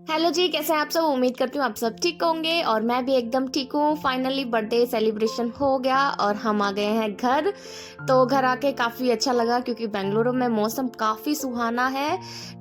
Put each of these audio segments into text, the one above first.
Hello जी, कैसे हैं आप सब। उम्मीद करती हूँ आप सब ठीक होंगे और मैं भी एकदम ठीक हूँ। फाइनली बर्थडे सेलिब्रेशन हो गया और हम आ गए हैं घर। तो घर आके काफ़ी अच्छा लगा क्योंकि बेंगलुरु में मौसम काफ़ी सुहाना है।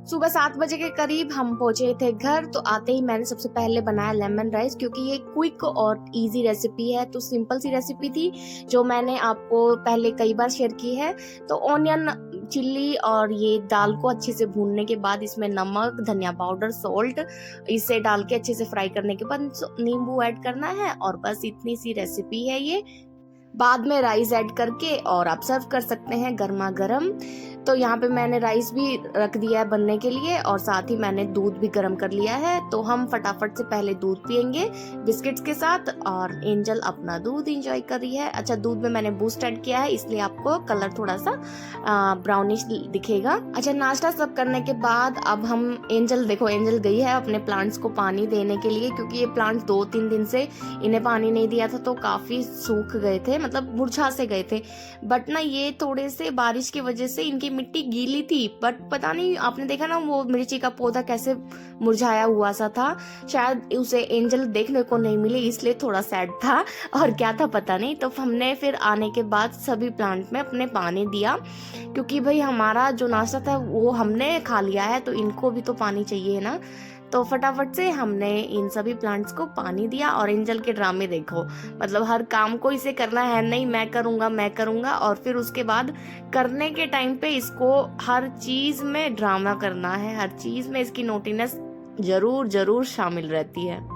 सुबह 7 बजे के करीब हम पहुंचे थे घर। तो आते ही मैंने सबसे पहले बनाया लेमन राइस क्योंकि ये क्विक और इजी रेसिपी है। तो सिंपल सी रेसिपी थी जो मैंने आपको पहले कई बार शेयर की है। तो ऑनियन, चिल्ली और ये दाल को अच्छे से भूनने के बाद इसमें नमक, धनिया पाउडर, सॉल्ट इसे डाल के अच्छे से फ्राई करने के बाद नींबू ऐड करना है और बस इतनी सी रेसिपी है ये। बाद में राइस ऐड करके और आप सर्व कर सकते हैं गर्मा गर्म। तो यहाँ पे मैंने राइस भी रख दिया है बनने के लिए और साथ ही मैंने दूध भी गर्म कर लिया है। तो हम फटाफट से पहले दूध पियेंगे बिस्किट्स के साथ और एंजल अपना दूध एंजॉय कर रही है। अच्छा, दूध में मैंने बूस्ट ऐड किया है इसलिए आपको कलर थोड़ा सा ब्राउनिश दिखेगा। अच्छा, नाश्ता सब करने के बाद अब हम एंजल गई है अपने प्लांट्स को पानी देने के लिए क्योंकि ये प्लांट्स 2-3 दिन से इन्हें पानी नहीं दिया था तो काफी सूख गए थे, मतलब मुरझा से गए थे। बट ना ये थोड़े से बारिश की वजह से इनकी मिट्टी गीली थी। बट पता नहीं, आपने देखा ना वो मिर्ची का पौधा कैसे मुरझाया हुआ सा था। शायद उसे एंजल देखने को नहीं मिली इसलिए थोड़ा सैड था और क्या था पता नहीं। तो हमने फिर आने के बाद सभी प्लांट में अपने पानी दिया क्योंकि भाई हमारा जो नाश्ता था वो हमने खा लिया है तो इनको भी तो पानी चाहिए ना। तो फटाफट से हमने इन सभी प्लांट्स को पानी दिया और एंजल के ड्रामे देखो, मतलब हर काम को इसे करना है नहीं, मैं करूंगा और फिर उसके बाद करने के टाइम पे इसको हर चीज में ड्रामा करना है, हर चीज में इसकी नोटीनेस जरूर शामिल रहती है।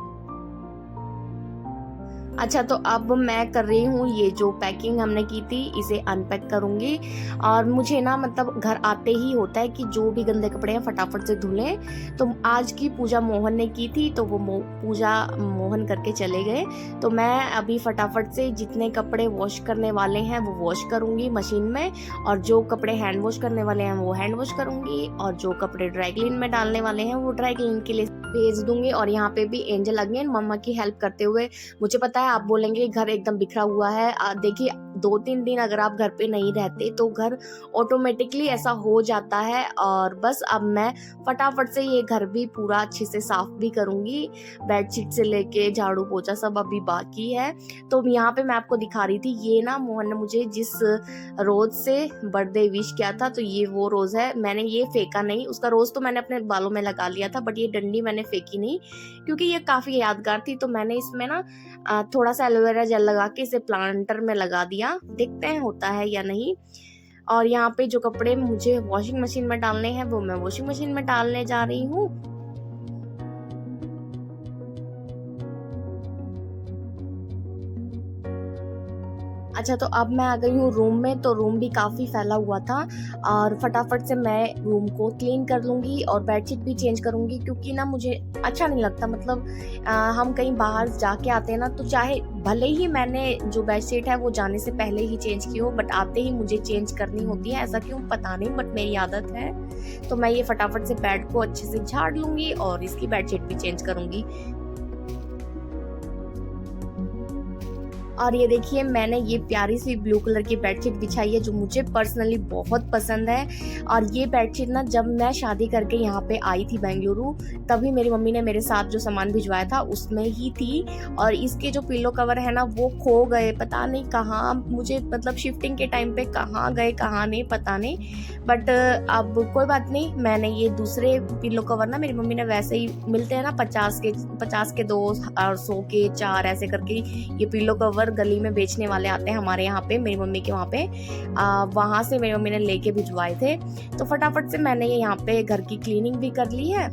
अच्छा, तो अब मैं कर रही हूँ ये जो पैकिंग हमने की थी इसे अनपैक करूंगी। और मुझे ना मतलब घर आते ही होता है कि जो भी गंदे कपड़े हैं फटाफट से धुलें। तो आज की पूजा मोहन ने की थी तो वो पूजा मोहन करके चले गए। तो मैं अभी फटाफट से जितने कपड़े वॉश करने वाले हैं वो वॉश करूंगी मशीन में और जो कपड़े हैंड वॉश करने वाले हैं वो हैंड वॉश करूंगी और जो कपड़े ड्राई क्लीन में डालने वाले हैं वो ड्राई क्लीन के लिए भेज दूंगी। और यहाँ पे भी एंजल अगेन मम्मा की हेल्प करते हुए, मुझे पता है आप बोलेंगे घर एकदम बिखरा हुआ है। देखिए 2-3 दिन अगर आप घर पे नहीं रहते तो घर ऑटोमेटिकली ऐसा हो जाता है। और बस अब मैं फटाफट से ये घर भी पूरा अच्छे से साफ भी करूंगी। बेडशीट से लेके झाड़ू पोछा सब अभी बाकी है। तो यहाँ पे मैं आपको दिखा रही थी, ये ना मोहन ने मुझे जिस रोज से बर्थडे विश किया था तो ये वो रोज है। मैंने ये फेंका नहीं, उसका रोज तो मैंने अपने बालों में लगा लिया था बट ये डंडी मैंने फेंकी नहीं क्योंकि ये काफी यादगार थी। तो मैंने इसमें ना थोड़ा सा एलोवेरा जेल लगा के इसे प्लांटर में लगा दिया, देखते हैं होता है या नहीं। और यहाँ पे जो कपड़े मुझे वॉशिंग मशीन में डालने हैं वो मैं वॉशिंग मशीन में डालने जा रही हूँ। अच्छा, तो अब मैं आ गई हूँ रूम में। तो रूम भी काफ़ी फैला हुआ था और फटाफट से मैं रूम को क्लीन कर लूँगी और बेडशीट भी चेंज करूँगी क्योंकि ना मुझे अच्छा नहीं लगता, मतलब हम कहीं बाहर जाके आते हैं ना तो चाहे भले ही मैंने जो बेडशीट है वो जाने से पहले ही चेंज की हो बट आते ही मुझे चेंज करनी होती है। ऐसा क्यों पता नहीं बट मेरी आदत है। तो मैं ये फटाफट से बेड को अच्छे से झाड़ लूँगी और इसकी बेडशीट भी चेंज करूँगी। और ये देखिए मैंने ये प्यारी सी ब्लू कलर की बेडशीट बिछाई है जो मुझे पर्सनली बहुत पसंद है। और ये बेडशीट ना जब मैं शादी करके यहाँ पे आई थी बेंगलुरु तभी मेरी मम्मी ने मेरे साथ जो सामान भिजवाया था उसमें ही थी। और इसके जो पिलो कवर है ना वो खो गए, पता नहीं कहाँ, मुझे मतलब शिफ्टिंग के टाइम पे कहाँ गए कहाँ नहीं पता नहीं। बट अब कोई बात नहीं, मैंने ये दूसरे पिलो कवर ना मेरी मम्मी ने वैसे ही मिलते हैं ना 50 के 2 और 100 के 4 ऐसे करके ये पिलो कवर गली में बेचने वाले आते हैं हमारे यहाँ पे, मेरी मम्मी के वहाँ पे, वहाँ से मेरी मम्मी ने लेके भिजवाए थे। तो फटाफट से मैंने ये यहाँ पे घर की क्लीनिंग भी कर ली है।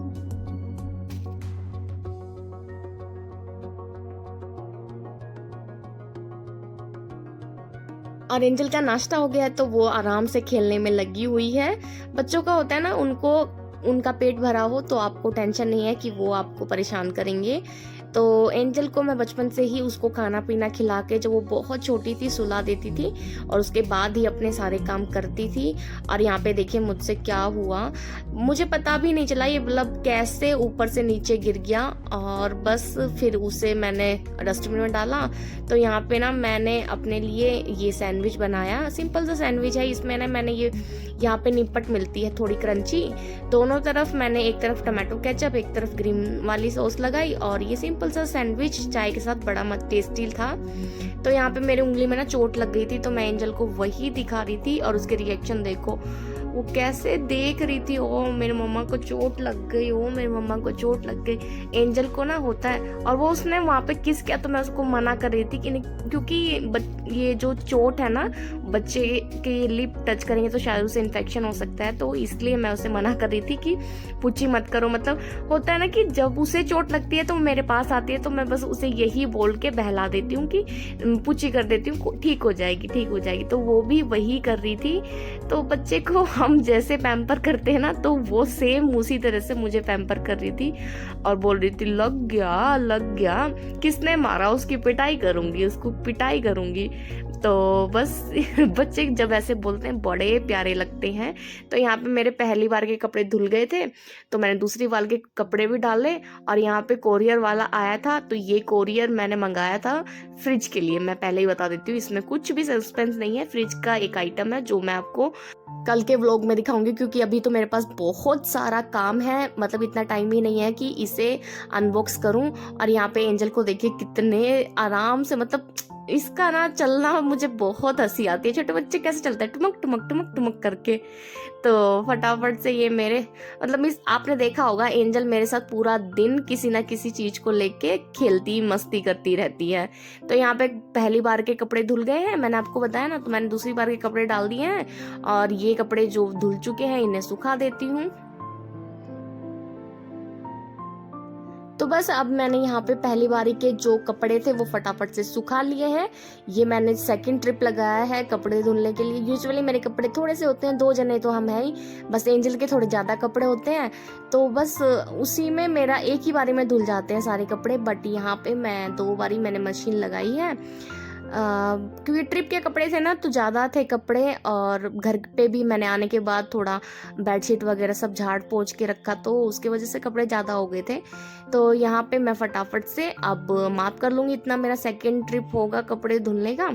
और एंजल का नाश्ता हो गया है तो वो आराम से खेलने में लगी हुई है। बच्चों का होता है ना, उनको उनका पेट भरा हो तो आपको टेंशन नहीं है कि वो आपको परेशान करेंगे। तो एंजल को मैं बचपन से ही उसको खाना पीना खिला के जब वो बहुत छोटी थी सुला देती थी और उसके बाद ही अपने सारे काम करती थी। और यहाँ पे देखिए मुझसे क्या हुआ, मुझे पता भी नहीं चला ये बल्ब कैसे ऊपर से नीचे गिर गया और बस फिर उसे मैंने डस्टबिन में डाला। तो यहाँ पे ना मैंने अपने लिए ये सैंडविच बनाया, सिंपल सा सैंडविच है। इसमें ना मैंने ये यहाँ पे निपट मिलती है थोड़ी क्रंची। दोनों तरफ मैंने एक तरफ टमाटो केचप, एक तरफ ग्रीन वाली सॉस लगाई और ये सिंपल सा सैंडविच चाय के साथ बड़ा टेस्टी था। तो यहाँ पे मेरी उंगली में ना चोट लग गई थी, तो मैं एंजल को वही दिखा रही थी और उसके रिएक्शन देखो, वो कैसे देख रही थी, ओ मेरी मम्मा को चोट लग गई, ओ मेरी मम्मा को चोट लग गई। एंजल को ना होता है, और वो उसने वहाँ पे किस किया तो मैं उसको मना कर रही थी कि नहीं, क्योंकि ये जो चोट है ना, बच्चे के लिप टच करेंगे तो शायद उसे इन्फेक्शन हो सकता है, तो इसलिए मैं उसे मना कर रही थी कि पूछी मत करो। मतलब होता है ना कि जब उसे चोट लगती है तो मेरे पास आती है, तो मैं बस उसे यही बोल के बहला देती हूँ कि पूछी कर देती हूँ, ठीक हो जाएगी, ठीक हो जाएगी। तो वो भी वही कर रही थी। तो बच्चे को हम जैसे पैम्पर करते हैं ना, तो वो सेम उसी तरह से मुझे पैम्पर कर रही थी और बोल रही थी लग गया, लग गया, किसने मारा, उसकी पिटाई करूंगी, उसको पिटाई करूंगी। तो बस बच्चे जब ऐसे बोलते हैं बड़े प्यारे लगते हैं। तो यहाँ पे मेरे पहली बार के कपड़े धुल गए थे, तो मैंने दूसरी बार के कपड़े भी डाले और यहाँ पे कोरियर वाला आया था। तो ये कोरियर मैंने मंगाया था फ्रिज के लिए। मैं पहले ही बता देती हूँ, इसमें कुछ भी सस्पेंस नहीं है, फ्रिज का एक आइटम है जो मैं आपको कल के व्लॉग में दिखाऊंगी, क्योंकि अभी तो मेरे पास बहुत सारा काम है, मतलब इतना टाइम ही नहीं है कि इसे अनबॉक्स करूं। और यहाँ पे एंजल को देखिए कितने आराम से, मतलब इसका ना चलना मुझे बहुत हंसी आती है। छोटे बच्चे कैसे चलते हैं, टुमक टुमक टुमक टुमक करके। तो फटाफट से ये मेरे, मतलब इस आपने देखा होगा एंजल मेरे साथ पूरा दिन किसी ना किसी चीज को लेके खेलती मस्ती करती रहती है। तो यहाँ पे पहली बार के कपड़े धुल गए हैं, मैंने आपको बताया ना, तो मैंने दूसरी बार के कपड़े डाल दिए हैं और ये कपड़े जो धुल चुके हैं इन्हें सुखा देती हूँ। तो बस अब मैंने यहाँ पे पहली बारी के जो कपड़े थे वो फटाफट से सुखा लिए हैं। ये मैंने सेकंड ट्रिप लगाया है कपड़े धुलने के लिए। यूजुअली मेरे कपड़े थोड़े से होते हैं, 2 जने तो हम हैं ही, बस एंजल के थोड़े ज़्यादा कपड़े होते हैं, तो बस उसी में मेरा एक ही बारी में धुल जाते हैं सारे कपड़े। बट यहाँ पे मैं 2 बारी मैंने मशीन लगाई है, क्योंकि ट्रिप के कपड़े थे ना तो ज़्यादा थे कपड़े, और घर पे भी मैंने आने के बाद थोड़ा बेडशीट वगैरह सब झाड़ पोंछ के रखा, तो उसके वजह से कपड़े ज़्यादा हो गए थे। तो यहाँ पे मैं फटाफट से अब माप कर लूँगी, इतना मेरा सेकंड ट्रिप होगा कपड़े धुलने का।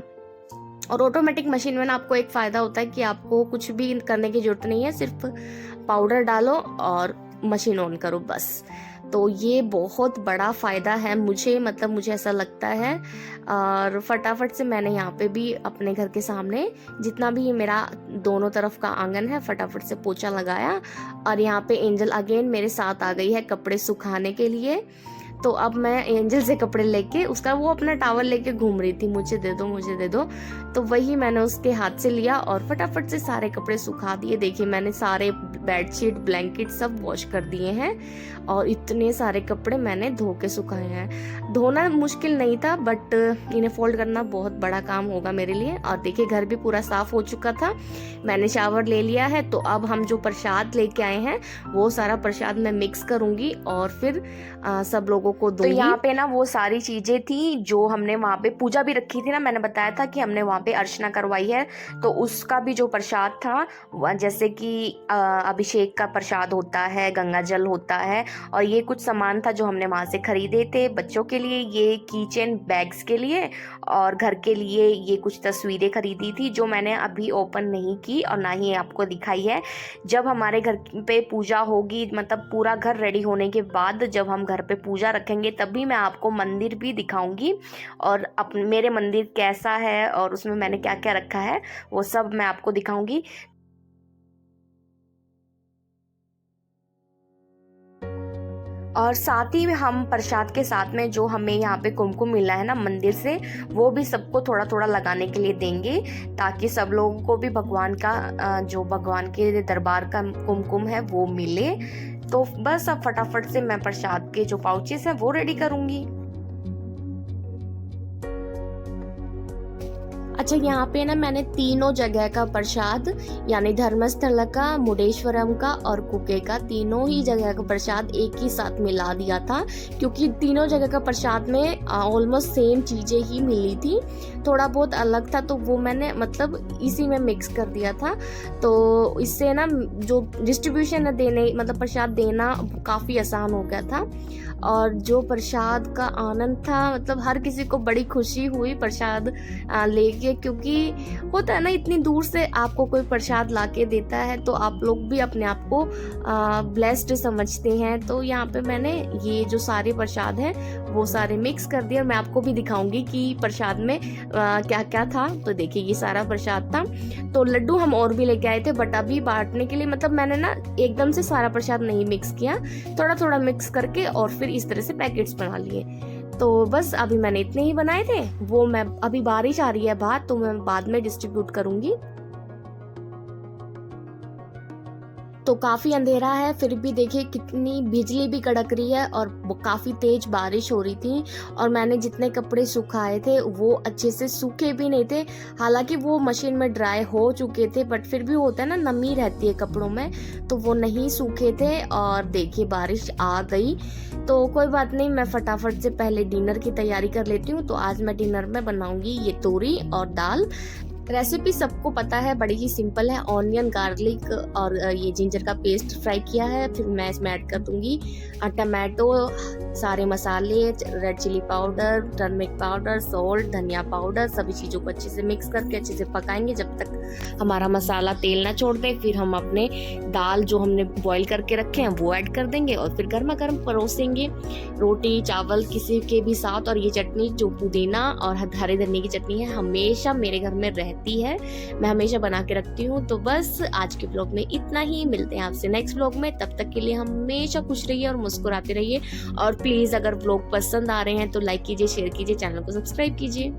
और ऑटोमेटिक मशीन में ना आपको एक फ़ायदा होता है कि आपको कुछ भी करने की ज़रूरत नहीं है, सिर्फ पाउडर डालो और मशीन ऑन करो बस। तो ये बहुत बड़ा फ़ायदा है मुझे, मतलब मुझे ऐसा लगता है। और फटाफट से मैंने यहाँ पे भी अपने घर के सामने जितना भी मेरा दोनों तरफ का आंगन है फटाफट से पोछा लगाया। और यहाँ पे एंजल अगेन मेरे साथ आ गई है कपड़े सुखाने के लिए। तो अब मैं एंजल से कपड़े लेके, उसका वो अपना टॉवल लेके घूम रही थी, मुझे दे दो, मुझे दे दो, तो वही मैंने उसके हाथ से लिया और फटाफट से सारे कपड़े सुखा दिए। देखिए मैंने सारे बेडशीट ब्लैंकेट सब वॉश कर दिए हैं और इतने सारे कपड़े मैंने धो के सुखाए हैं। धोना मुश्किल नहीं था, बट इन्हें फोल्ड करना बहुत बड़ा काम होगा मेरे लिए। और देखिए घर भी पूरा साफ हो चुका था, मैंने शावर ले लिया है। तो अब हम जो प्रसाद लेके आए हैं वो सारा प्रसाद मैं मिक्स करूंगी और फिर सब लोगों को दूंगी। तो यहाँ पे ना वो सारी चीजें थी जो हमने वहाँ पे पूजा भी रखी थी ना, मैंने बताया था कि हमने वहाँ पे अर्चना करवाई है, तो उसका भी जो प्रसाद था, जैसे कि अभिषेक का प्रसाद होता है, गंगा जल होता है, और ये कुछ सामान था जो हमने वहाँ से खरीदे थे बच्चों के लिए, ये कीचेन बैग्स के लिए, और घर के लिए ये कुछ तस्वीरें खरीदी थी जो मैंने अभी ओपन नहीं की और ना ही आपको दिखाई है। जब हमारे घर पे पूजा होगी, मतलब पूरा घर रेडी होने के बाद जब हम घर पे पूजा रखेंगे, तभी मैं आपको मंदिर भी दिखाऊंगी और मेरे मंदिर कैसा है और उसमें मैंने क्या क्या रखा है वो सब मैं आपको दिखाऊंगी। और साथ ही हम प्रसाद के साथ में जो हमें यहाँ पे कुमकुम मिला है ना मंदिर से, वो भी सबको थोड़ा थोड़ा लगाने के लिए देंगे, ताकि सब लोगों को भी भगवान का जो भगवान के दरबार का कुमकुम है वो मिले। तो बस अब फटाफट से मैं प्रसाद के जो पाउचेस हैं वो रेडी करूँगी। अच्छा यहाँ पे ना मैंने तीनों जगह का प्रसाद, यानी धर्मस्थल का, मुडेश्वरम का और कुके का, तीनों ही जगह का प्रसाद एक ही साथ मिला दिया था, क्योंकि तीनों जगह का प्रसाद में ऑलमोस्ट सेम चीज़ें ही मिली थी, थोड़ा बहुत अलग था, तो वो मैंने मतलब इसी में मिक्स कर दिया था। तो इससे ना जो डिस्ट्रीब्यूशन है देने, मतलब प्रसाद देना काफ़ी आसान हो गया था। और जो प्रसाद का आनंद था, मतलब हर किसी को बड़ी खुशी हुई प्रसाद लेके, क्योंकि होता है ना इतनी दूर से आपको कोई प्रसाद लाके देता है तो आप लोग भी अपने आप को ब्लेस्ड समझते हैं। तो यहाँ पे मैंने ये जो सारे प्रसाद हैं वो सारे मिक्स कर दिए और मैं आपको भी दिखाऊंगी कि प्रसाद में क्या क्या था। तो देखिए ये सारा प्रसाद था। तो लड्डू हम और भी लेके आए थे, बट अभी बांटने के लिए मतलब मैंने ना एकदम से सारा प्रसाद नहीं मिक्स किया, थोड़ा थोड़ा मिक्स करके और फिर इस तरह से पैकेट्स बना लिए। तो बस अभी मैंने इतने ही बनाए थे। वो मैं अभी बारिश आ रही है बाहर तो मैं बाद में डिस्ट्रीब्यूट करूंगी। तो काफ़ी अंधेरा है, फिर भी देखिए कितनी बिजली भी कड़क रही है और काफ़ी तेज बारिश हो रही थी। और मैंने जितने कपड़े सुखाए थे वो अच्छे से सूखे भी नहीं थे, हालांकि वो मशीन में ड्राई हो चुके थे, बट फिर भी होता है ना नमी रहती है कपड़ों में, तो वो नहीं सूखे थे। और देखिए बारिश आ गई, तो कोई बात नहीं, मैं फटाफट से पहले डिनर की तैयारी कर लेती हूँ। तो आज मैं डिनर में बनाऊंगी ये तोरी और दाल। रेसिपी सबको पता है, बड़ी ही सिंपल है। ऑनियन, गार्लिक और ये जिंजर का पेस्ट फ्राई किया है, फिर मैं इसमें ऐड कर दूंगी टमाटो, सारे मसाले, red chili powder, turmeric powder, salt, धनिया पाउडर, सभी चीज़ों को अच्छे से मिक्स करके अच्छे से पकाएंगे जब तक हमारा मसाला तेल ना छोड़ दे। फिर हम अपने दाल जो हमने बॉईल करके रखे हैं वो ऐड कर देंगे और फिर गर्मा गर्म परोसेंगे रोटी चावल किसी के भी साथ। और ये चटनी जो पुदीना और हरे धनिया की चटनी है, हमेशा मेरे घर में रहती है, मैं हमेशा बना के रखती हूँ। तो बस आज के ब्लॉग में इतना ही, मिलते हैं आपसे नेक्स्ट ब्लॉग में। तब तक के लिए हमेशा खुश रहिए और मुस्कुराते रहिए। और प्लीज़ अगर ब्लॉग पसंद आ रहे हैं तो लाइक कीजिए, शेयर कीजिए, चैनल को सब्सक्राइब कीजिए।